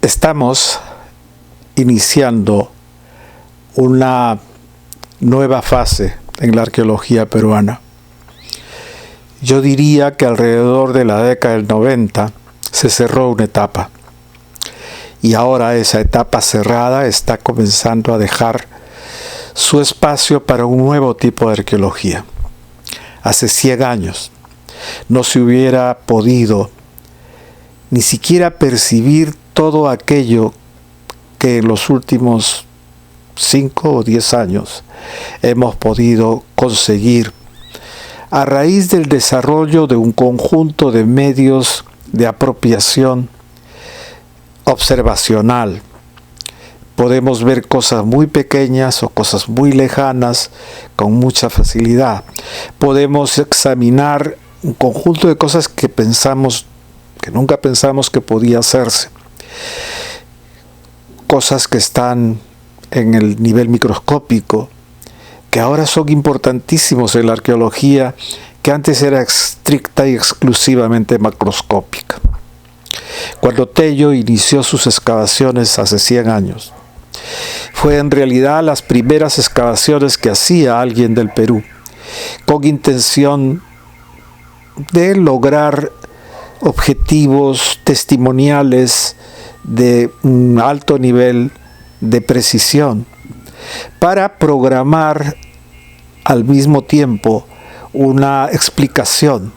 Estamos iniciando una nueva fase en la arqueología peruana. Yo diría que alrededor de la década del 90 se cerró una etapa y ahora esa etapa cerrada está comenzando a dejar su espacio para un nuevo tipo de arqueología. Hace 100 años no se hubiera podido ni siquiera percibir todo aquello que en los últimos 5 o 10 años hemos podido conseguir a raíz del desarrollo de un conjunto de medios de apropiación observacional. Podemos ver cosas muy pequeñas o cosas muy lejanas con mucha facilidad. Podemos examinar un conjunto de cosas que nunca pensamos que podía hacerse. Cosas que están en el nivel microscópico, que ahora son importantísimos en la arqueología, que antes era estricta y exclusivamente macroscópica. Cuando Tello inició sus excavaciones hace 100 años, fue en realidad las primeras excavaciones que hacía alguien del Perú, con intención de lograr objetivos testimoniales de un alto nivel de precisión, para programar al mismo tiempo una explicación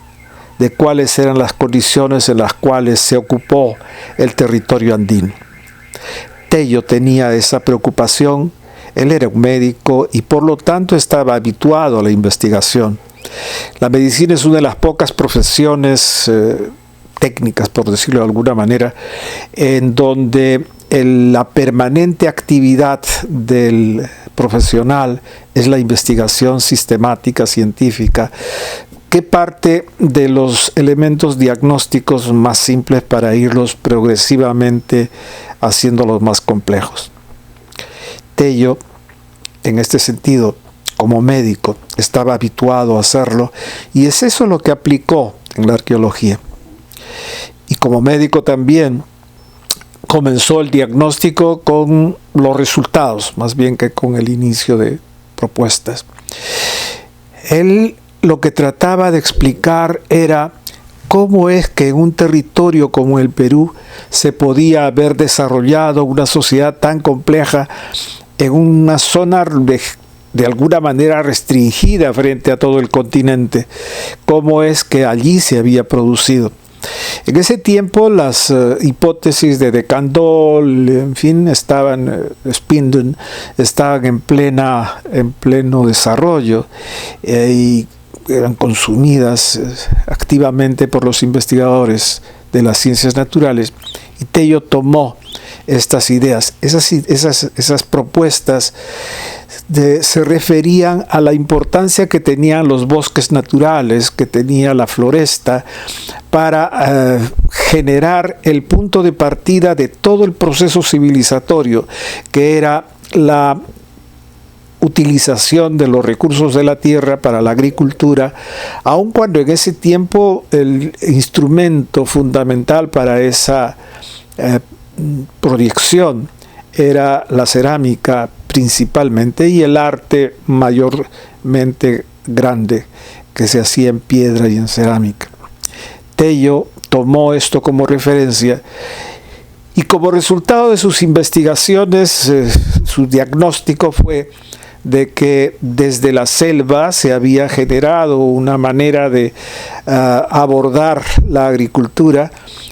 de cuáles eran las condiciones en las cuales se ocupó el territorio andino. Tello tenía esa preocupación, él era un médico y por lo tanto estaba habituado a la investigación. La medicina es una de las pocas profesiones técnicas, por decirlo de alguna manera, en donde la permanente actividad del profesional es la investigación sistemática, científica, que parte de los elementos diagnósticos más simples para irlos progresivamente haciéndolos más complejos. Tello, en este sentido, como médico, estaba habituado a hacerlo y es eso lo que aplicó en la arqueología. Y como médico también comenzó el diagnóstico con los resultados, más bien que con el inicio de propuestas. Él lo que trataba de explicar era cómo es que en un territorio como el Perú se podía haber desarrollado una sociedad tan compleja en una zona de alguna manera restringida frente a todo el continente, cómo es que allí se había producido. En ese tiempo las hipótesis de De Candolle, en fin, Spindon, estaban en pleno desarrollo y eran consumidas activamente por los investigadores de las ciencias naturales. Y Tello tomó estas ideas, esas propuestas se referían a la importancia que tenían los bosques naturales, que tenía la floresta, para generar el punto de partida de todo el proceso civilizatorio, que era la utilización de los recursos de la tierra para la agricultura, aun cuando en ese tiempo el instrumento fundamental para esa proyección era la cerámica principalmente y el arte mayormente grande que se hacía en piedra y en cerámica. Tello tomó esto como referencia y como resultado de sus investigaciones, su diagnóstico fue de que desde la selva se había generado una manera de abordar la agricultura.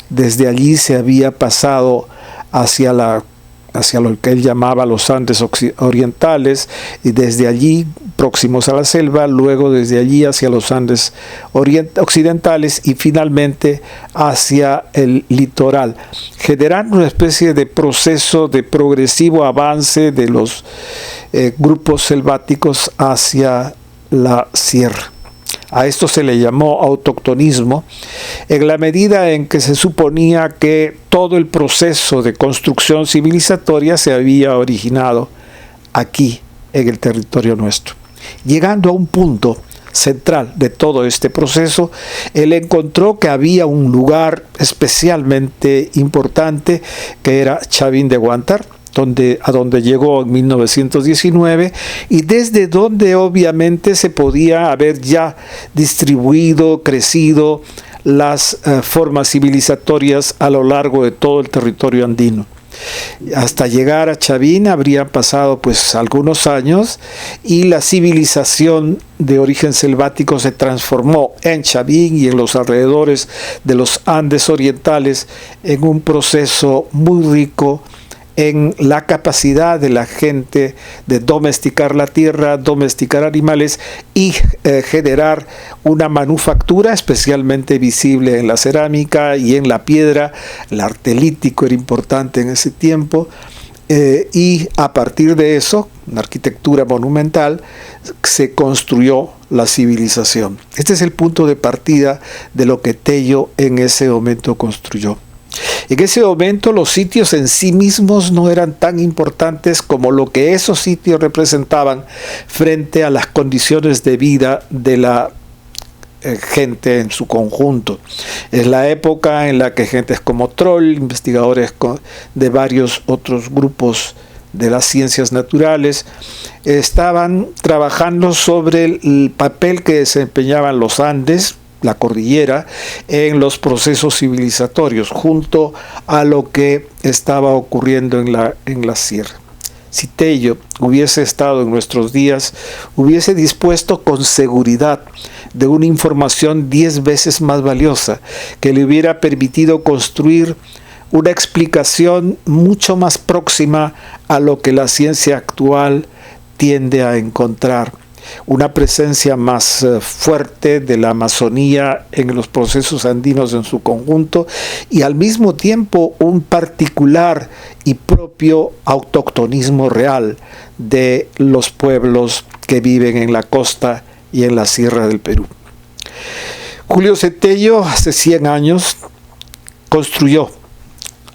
Desde allí se había pasado hacia lo que él llamaba los Andes orientales, y desde allí próximos a la selva, luego desde allí hacia los Andes occidentales y finalmente hacia el litoral, generando una especie de proceso de progresivo avance de los grupos selváticos hacia la sierra. A esto se le llamó autoctonismo, en la medida en que se suponía que todo el proceso de construcción civilizatoria se había originado aquí, en el territorio nuestro, llegando a un punto central de todo este proceso, él encontró que había un lugar especialmente importante que era Chavín de Huántar, a donde llegó en 1919 y desde donde obviamente se podía haber ya distribuido, crecido las formas civilizatorias a lo largo de todo el territorio andino. Hasta llegar a Chavín habrían pasado pues algunos años y la civilización de origen selvático se transformó en Chavín y en los alrededores de los Andes orientales en un proceso muy rico en la capacidad de la gente de domesticar la tierra, domesticar animales y generar una manufactura especialmente visible en la cerámica y en la piedra. El arte lítico era importante en ese tiempo y a partir de eso, una arquitectura monumental, se construyó la civilización. Este es el punto de partida de lo que Tello en ese momento construyó. En ese momento los sitios en sí mismos no eran tan importantes como lo que esos sitios representaban frente a las condiciones de vida de la gente en su conjunto. Es la época en la que gentes como Troll, investigadores de varios otros grupos de las ciencias naturales, estaban trabajando sobre el papel que desempeñaban los Andes, la cordillera, en los procesos civilizatorios, junto a lo que estaba ocurriendo en la sierra. Si Tello hubiese estado en nuestros días, hubiese dispuesto con seguridad de una información 10 veces más valiosa, que le hubiera permitido construir una explicación mucho más próxima a lo que la ciencia actual tiende a encontrar. Una presencia más fuerte de la Amazonía en los procesos andinos en su conjunto y al mismo tiempo un particular y propio autóctonismo real de los pueblos que viven en la costa y en la sierra del Perú. Julio C. Tello hace 100 años construyó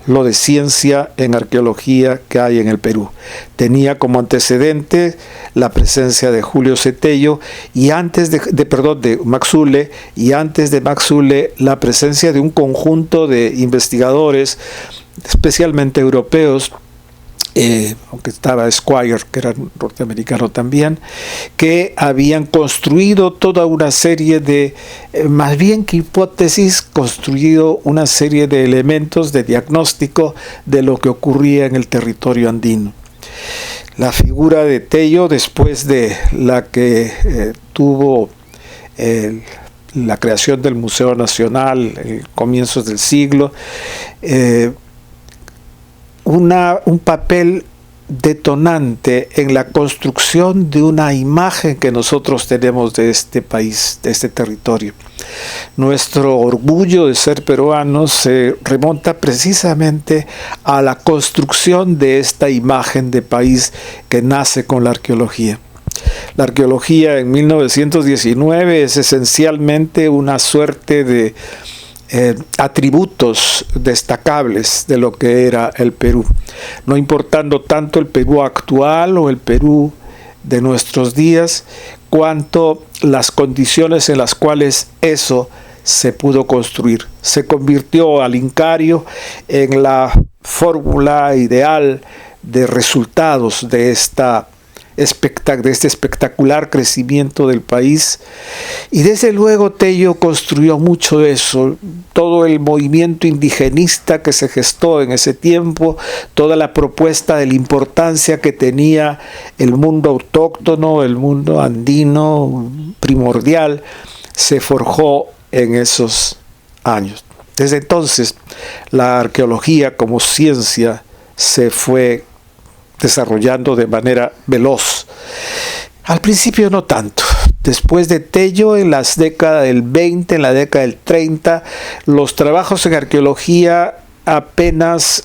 lo de ciencia en arqueología que hay en el Perú. Tenía como antecedente la presencia de Julio C. Tello y antes de Maxule, y antes de Maxule la presencia de un conjunto de investigadores, especialmente europeos, aunque estaba Squire, que era norteamericano también, que habían construido toda una serie de, más bien que hipótesis, construido una serie de elementos de diagnóstico de lo que ocurría en el territorio andino. La figura de Tello, después de la que tuvo la creación del Museo Nacional en comienzos del siglo, un papel detonante en la construcción de una imagen que nosotros tenemos de este país, de este territorio. Nuestro orgullo de ser peruanos se remonta precisamente a la construcción de esta imagen de país que nace con la arqueología. La arqueología en 1919 es esencialmente una suerte de atributos destacables de lo que era el Perú, no importando tanto el Perú actual o el Perú de nuestros días, cuanto las condiciones en las cuales eso se pudo construir. Se convirtió al Incario en la fórmula ideal de resultados de este espectacular crecimiento del país, y desde luego Tello construyó mucho de eso, todo el movimiento indigenista que se gestó en ese tiempo, toda la propuesta de la importancia que tenía el mundo autóctono, el mundo andino primordial, se forjó en esos años. Desde entonces la arqueología como ciencia se fue desarrollando de manera veloz. Al principio no tanto. Después de Tello, en las décadas del 20, en la década del 30, los trabajos en arqueología apenas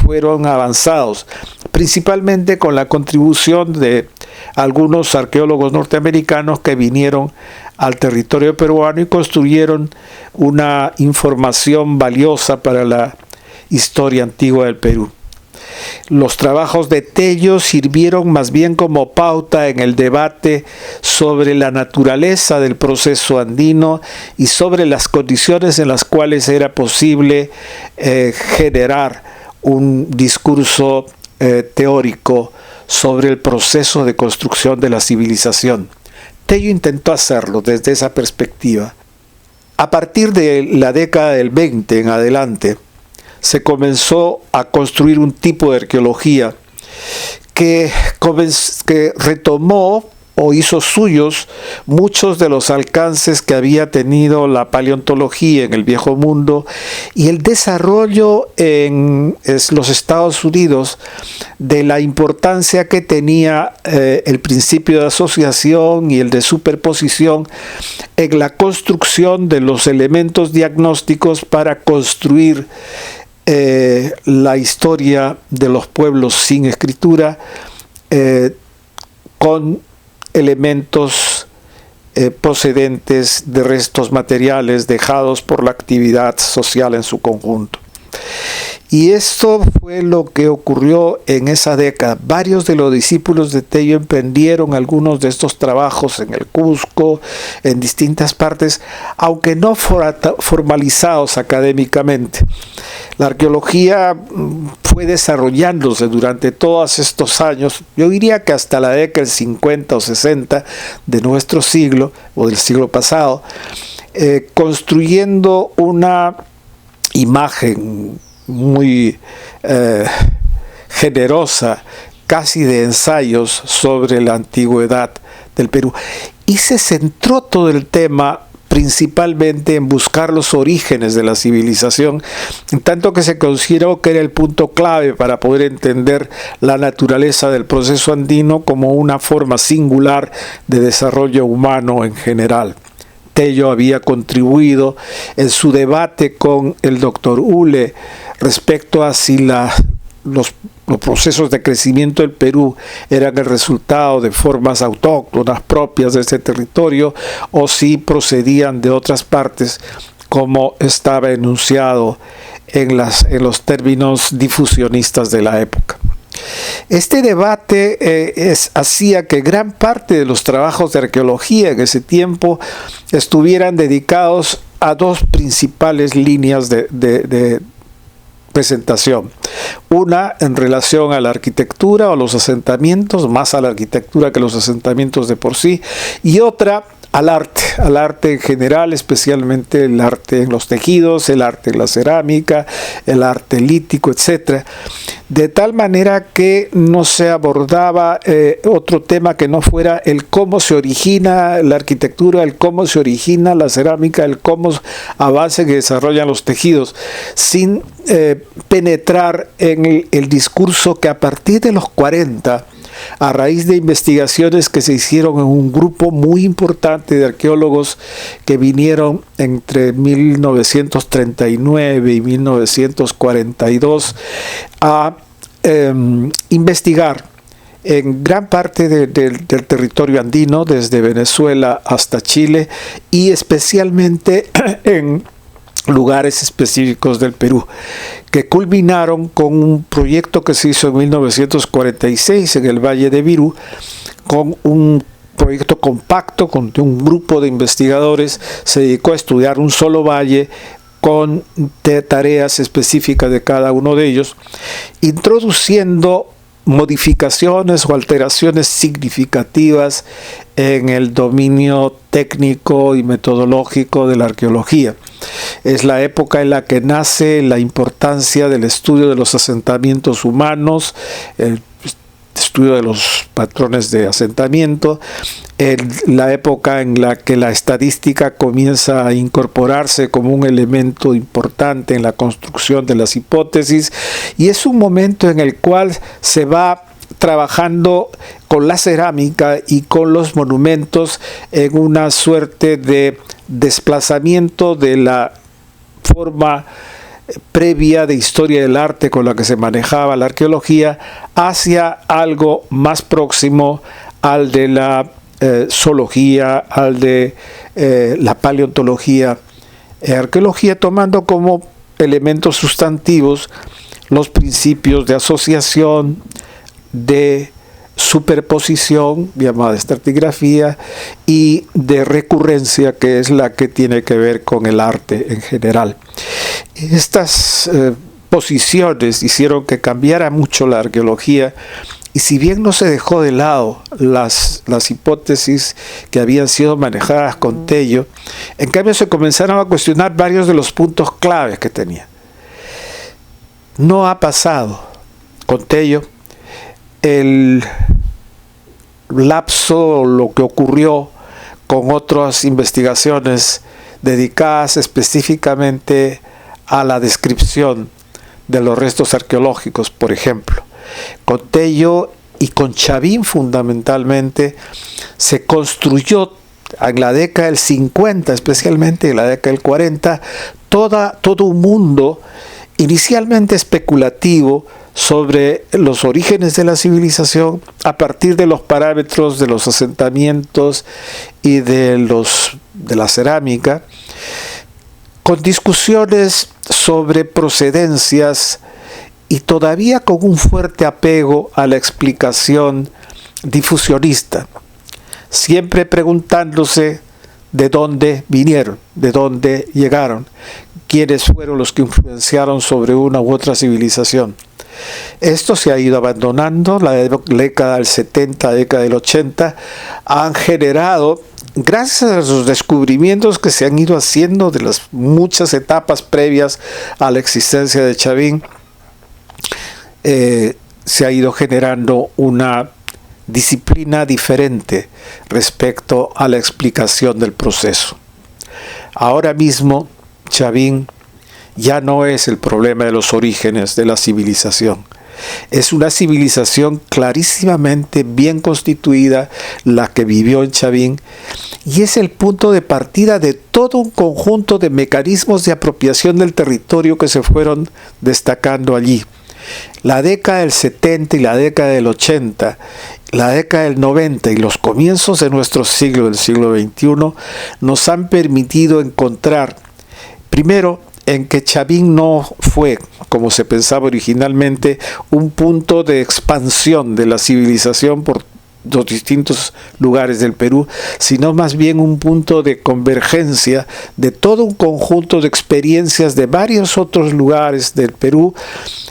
fueron avanzados, principalmente con la contribución de algunos arqueólogos norteamericanos que vinieron al territorio peruano y construyeron una información valiosa para la historia antigua del Perú. Los trabajos de Tello sirvieron más bien como pauta en el debate sobre la naturaleza del proceso andino y sobre las condiciones en las cuales era posible generar un discurso teórico sobre el proceso de construcción de la civilización. Tello intentó hacerlo desde esa perspectiva. A partir de la década del 20 en adelante, se comenzó a construir un tipo de arqueología que retomó o hizo suyos muchos de los alcances que había tenido la paleontología en el Viejo Mundo y el desarrollo en los Estados Unidos de la importancia que tenía el principio de asociación y el de superposición en la construcción de los elementos diagnósticos para construir la historia de los pueblos sin escritura con elementos procedentes de restos materiales dejados por la actividad social en su conjunto. Y esto fue lo que ocurrió en esa década. Varios de los discípulos de Tello emprendieron algunos de estos trabajos en el Cusco, en distintas partes, aunque no formalizados académicamente. La arqueología fue desarrollándose durante todos estos años, yo diría que hasta la década del 50 o 60 de nuestro siglo, o del siglo pasado, construyendo una imagen muy generosa, casi de ensayos sobre la antigüedad del Perú. Y se centró todo el tema principalmente en buscar los orígenes de la civilización, en tanto que se consideró que era el punto clave para poder entender la naturaleza del proceso andino como una forma singular de desarrollo humano en general. Tello había contribuido en su debate con el doctor Ule respecto a si los procesos de crecimiento del Perú eran el resultado de formas autóctonas propias de ese territorio o si procedían de otras partes, como estaba enunciado en los términos difusionistas de la época. Este debate hacía que gran parte de los trabajos de arqueología en ese tiempo estuvieran dedicados a dos principales líneas de presentación. Una en relación a la arquitectura o los asentamientos, más a la arquitectura que los asentamientos de por sí, y otra al arte en general, especialmente el arte en los tejidos, el arte en la cerámica, el arte lítico, etc. De tal manera que no se abordaba otro tema que no fuera el cómo se origina la arquitectura, el cómo se origina la cerámica, el cómo avanza y desarrollan los tejidos, sin penetrar en el discurso que a partir de los 40, a raíz de investigaciones que se hicieron en un grupo muy importante de arqueólogos que vinieron entre 1939 y 1942 a investigar en gran parte del territorio andino, desde Venezuela hasta Chile, y especialmente en lugares específicos del Perú, que culminaron con un proyecto que se hizo en 1946 en el Valle de Virú, con un proyecto compacto, con un grupo de investigadores se dedicó a estudiar un solo valle con tareas específicas de cada uno de ellos, introduciendo modificaciones o alteraciones significativas en el dominio técnico y metodológico de la arqueología. Es la época en la que nace la importancia del estudio de los asentamientos humanos, el estudio de los patrones de asentamiento, la época en la que la estadística comienza a incorporarse como un elemento importante en la construcción de las hipótesis, y es un momento en el cual se va trabajando con la cerámica y con los monumentos en una suerte de desplazamiento de la forma previa de historia del arte con la que se manejaba la arqueología hacia algo más próximo al de la zoología, al de la paleontología, arqueología, tomando como elementos sustantivos los principios de asociación, de superposición, llamada estratigrafía, y de recurrencia, que es la que tiene que ver con el arte en general. Estas posiciones hicieron que cambiara mucho la arqueología, y si bien no se dejó de lado las hipótesis que habían sido manejadas con Tello, en cambio se comenzaron a cuestionar varios de los puntos claves que tenía. No ha pasado con Tello el lapso, lo que ocurrió con otras investigaciones dedicadas específicamente a la descripción de los restos arqueológicos, por ejemplo. Con Tello y con Chavín fundamentalmente se construyó en la década del 50, especialmente en la década del 40, todo un mundo inicialmente especulativo sobre los orígenes de la civilización a partir de los parámetros de los asentamientos y de la cerámica, con discusiones sobre procedencias y todavía con un fuerte apego a la explicación difusionista, siempre preguntándose de dónde vinieron, de dónde llegaron, quiénes fueron los que influenciaron sobre una u otra civilización. Esto se ha ido abandonando. La década del 70, década del 80 han generado, gracias a los descubrimientos que se han ido haciendo de las muchas etapas previas a la existencia de Chavín, se ha ido generando una disciplina diferente respecto a la explicación del proceso. Ahora mismo Chavín ya no es el problema de los orígenes de la civilización. Es una civilización clarísimamente bien constituida, la que vivió en Chavín, y es el punto de partida de todo un conjunto de mecanismos de apropiación del territorio que se fueron destacando allí. La década del 70 y la década del 80, la década del 90 y los comienzos de nuestro siglo, del siglo XXI, nos han permitido encontrar, primero, en que Chavín no fue, como se pensaba originalmente, un punto de expansión de la civilización por los distintos lugares del Perú, sino más bien un punto de convergencia de todo un conjunto de experiencias de varios otros lugares del Perú,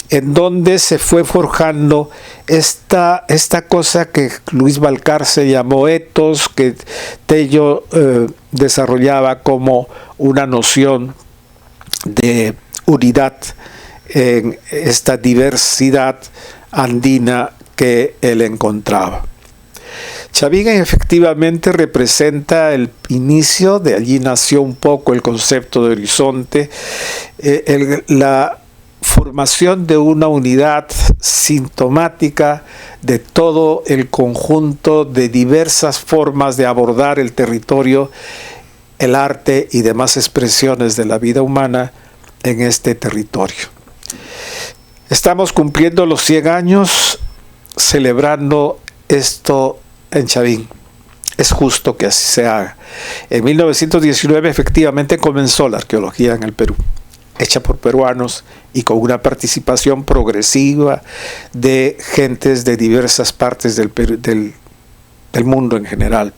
en donde se fue forjando esta cosa que Luis Balcarce llamó etos, que Tello desarrollaba como una noción de unidad en esta diversidad andina que él encontraba. Chavín efectivamente representa el inicio, de allí nació un poco el concepto de horizonte, la formación de una unidad sintomática de todo el conjunto de diversas formas de abordar el territorio, el arte y demás expresiones de la vida humana en este territorio. Estamos cumpliendo los 100 años celebrando esto en Chavín. Es justo que así se haga. En 1919 efectivamente comenzó la arqueología en el Perú, hecha por peruanos y con una participación progresiva de gentes de diversas partes del mundo en general.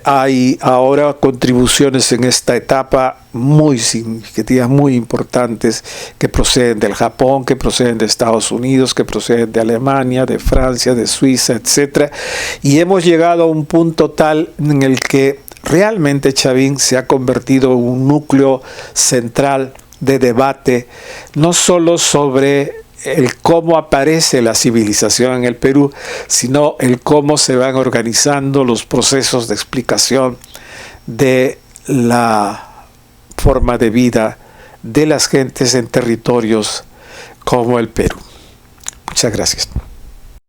Hay ahora contribuciones en esta etapa muy significativas, muy importantes, que proceden del Japón, que proceden de Estados Unidos, que proceden de Alemania, de Francia, de Suiza, etc. Y hemos llegado a un punto tal en el que realmente Chavín se ha convertido en un núcleo central de debate, no solo sobre el cómo aparece la civilización en el Perú, sino el cómo se van organizando los procesos de explicación de la forma de vida de las gentes en territorios como el Perú. Muchas gracias.